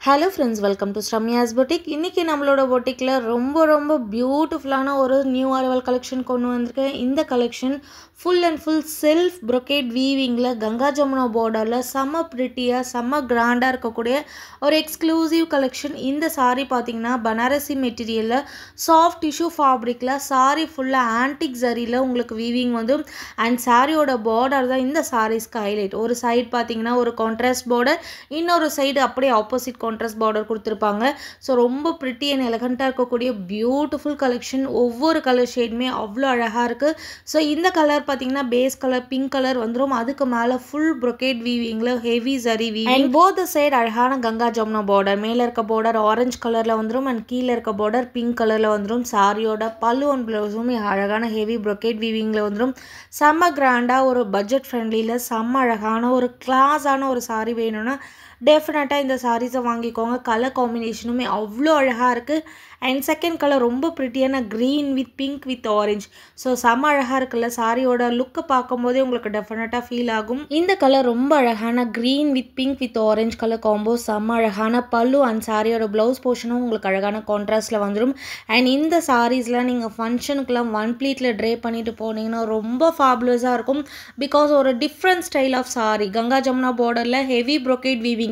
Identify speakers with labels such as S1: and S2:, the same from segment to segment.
S1: Hello friends, welcome to Shramya's Boutique. இன்னைக்கு நம்மளோட பொட்டிக்ல ரொம்ப பியூட்டிஃபுல்லான ஒரு நியூ அரைவல் கலெக்ஷன் கொண்டு வந்திருக்கேன். இந்த collection full and full self brocade weavingல கங்கா ஜமுனா borderல செம பிரிட்டியா செம கிராண்டா இருக்கக்கூடிய ஒரு எக்ஸ்க்ளூசிவ் கலெக்ஷன். இந்த saree பாத்தீங்கன்னா பனாரசி மெட்டீரியல்ல சாஃப்ட் டிஷ்யூ ஃபேப்ரிக்ல saree ஃபுல்லா ஆன்டிக் ஜரியில உங்களுக்கு வீவிங் வந்து and சாரியோட பார்டர் தான் இந்த சாரீஸ்க்கு ஹைலைட். ஒரு சைடு பாத்தீங்கன்னா ஒரு கான்ட்ராஸ்ட் பார்டர், இன்னொரு சைடு அப்படியே ஆப்போசிட் கான்ட்ராஸ்ட் பார்டர் கொடுத்திருப்பாங்க. ஸோ ரொம்ப பிரிட்டி அண்ட் எலகண்டா இருக்கக்கூடிய பியூட்டிஃபுல் கலெக்ஷன். ஒவ்வொரு கலர் ஷேடுமே அவ்வளோ அழகா இருக்கு. ஸோ இந்த கலர் பார்த்தீங்கன்னா பேஸ் கலர் பிங்க் கலர் வந்துடும். அதுக்கு மேலே ஃபுல் brocade வீவிங்ல heavy zari weaving and both side அழகான கங்கா ஜமுனா பார்டர். மேலே இருக்க பார்டர் ஆரஞ்சு கலர்ல வந்துடும் அண்ட் கீழே இருக்க பார்டர் பிங்க் கலர்ல வந்துடும். சாரியோட பல்லு அண்ட் பிளவுஸும் அழகான ஹெவி brocade வீவிங்ல வந்துடும். செம்ம கிராண்டா ஒரு பட்ஜெட் ஃப்ரெண்ட்லியில் செம்ம அழகான ஒரு கிளாஸான ஒரு சாரி வேணும்னா டெஃபினட்டாக இந்த சாரீஸை வாங்கிக்கோங்க. கலர் காம்பினேஷனுமே அவ்வளோ அழகாக இருக்குது. அண்ட் செகண்ட் கலர் ரொம்ப ப்ரிட்டியான green with pink with orange. So செம்ம அழகாக இருக்குல்ல. சாரியோட லுக்கை பார்க்கும்போதே உங்களுக்கு டெஃபினட்டாக ஃபீல் ஆகும். இந்த கலர் ரொம்ப அழகான green with pink with orange colour combo. செம்ம அழகான பல்லு அண்ட் சாரியோட ப்ளவுஸ் போர்ஷனும் உங்களுக்கு அழகான கான்ட்ராஸ்டில் வந்துடும். அண்ட் இந்த சாரீஸ்லாம் நீங்கள் ஃபங்க்ஷனுக்குலாம் ஒன் ப்ளீட்டில் ட்ரே பண்ணிட்டு போனீங்கன்னா ரொம்ப ஃபேபுலஸாக இருக்கும். பிகாஸ் ஒரு different style of sari. Ganga Jamuna பார்டரில் ஹெவி brocade வீவிங்.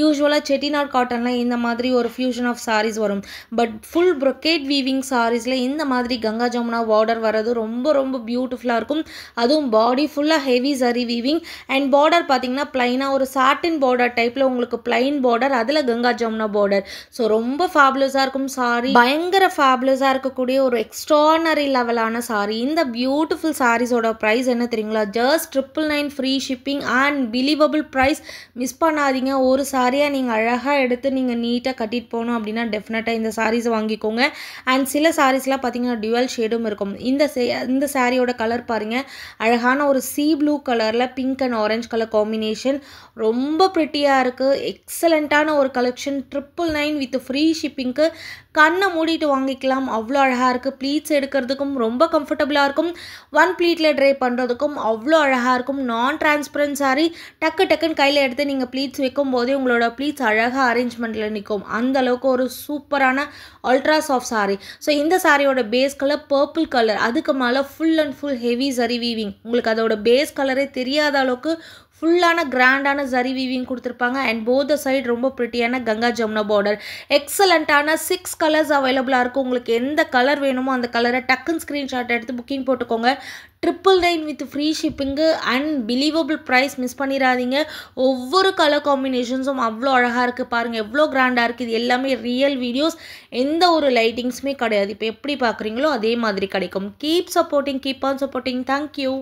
S1: யூஸ்வலாக செட்டிநாட் காட்டனில் இந்த மாதிரி ஒரு ஃபியூஷன் ஆஃப் சாரீஸ் வரும். பட் ஃபுல் brocade வீவிங் சாரீஸில் இந்த மாதிரி கங்கா ஜமுனா பார்டர் வர்றது ரொம்ப பியூட்டிஃபுல்லாக இருக்கும். அதுவும் பாடி ஃபுல்லாக heavy zari weaving and border பார்த்தீங்கன்னா பிளைனாக ஒரு சாட்டின் பார்டர் டைப்பில் உங்களுக்கு பிளைன் பார்டர், அதில் கங்கா ஜமுனா பார்டர். ஸோ ரொம்ப ஃபேபுலஸாக இருக்கும் சாரி. பயங்கர ஃபேபுலஸாக இருக்கக்கூடிய ஒரு எக்ஸ்ட்ரானரி லெவலான சாரி. இந்த பியூட்டிஃபுல் சாரீஸோட ப்ரைஸ் என்ன தெரியுங்களா? Just 999 free shipping and believable price. Miss பண்ணாதீங்க. ஒரு சாரியாக நீங்கள் அழகாக எடுத்து நீங்கள் நீட்டாக கட்டிட்டு போகணும் அப்படின்னா டெஃபினட்டாக இந்த சாரீஸை வாங்கிக்கோங்க. அண்ட் சில சாரீஸ்லாம் பார்த்தீங்கன்னா டுவல் ஷேடும் இருக்கும். இந்த சாரியோட கலர் பாருங்கள், அழகான ஒரு சீ ப்ளூ கலரில் pink and orange colour combination. ரொம்ப ப்ரிட்டியாக இருக்குது. எக்ஸலண்ட்டான ஒரு கலெக்ஷன். 999 வித் ஃப்ரீ ஷிப்பிங்க்கு கண்ணை மூடிட்டு வாங்கிக்கலாம். அவ்வளோ அழகாக இருக்குது. ப்ளீட்ஸ் எடுக்கிறதுக்கும் ரொம்ப கம்ஃபர்டபுளாக இருக்கும். ஒன் ப்ளீட்டில் ட்ரை பண்ணுறதுக்கும் அவ்வளோ அழகாக இருக்கும். நான் டிரான்ஸ்பரண்ட் சாரி. டக்குன்னு கையில் எடுத்து நீங்கள் ப்ளீட்ஸ் வைக்கும் போதே உங்களோட ப்ளீட்ஸ் அழகாக அரேஞ்ச்மெண்ட்டில் நிற்கும். அந்த அளவுக்கு ஒரு சூப்பரான அல்ட்ரா சாஃப்ட் சாரி. ஸோ இந்த சாரியோட பேஸ் கலர் பர்பிள் கலர். அதுக்கு மேலே full and full heavy zari weaving. உங்களுக்கு அதோட பேஸ் கலரே தெரியாத அளவுக்கு ஃபுல்லான கிராண்டான ஜரி வீவிங் கொடுத்துருப்பாங்க. அண்ட் போத் சைடு ரொம்ப ப்ரிட்டியான கங்கா ஜமுனா பார்டர். எக்ஸலண்ட்டான 6 கலர்ஸ் அவைலபிளாக இருக்கும். உங்களுக்கு எந்த கலர் வேணுமோ அந்த கலரை டக்குன்னு ஸ்க்ரீன்ஷாட் எடுத்து புக்கிங் போட்டுக்கோங்க. 999 with free shipping and believable price. Miss பண்ணிடாதீங்க. ஒவ்வொரு கலர் காம்பினேஷன்ஸும் அவ்வளோ அழகாக இருக்குது. பாருங்கள் எவ்வளோ கிராண்டாக இருக்குது. இது எல்லாமே ரியல் வீடியோஸ். எந்த ஒரு லைட்டிங்ஸுமே கிடையாது. இப்போ எப்படி பார்க்குறீங்களோ அதே மாதிரி கிடைக்கும். Keep supporting, keep on supporting. Thank you.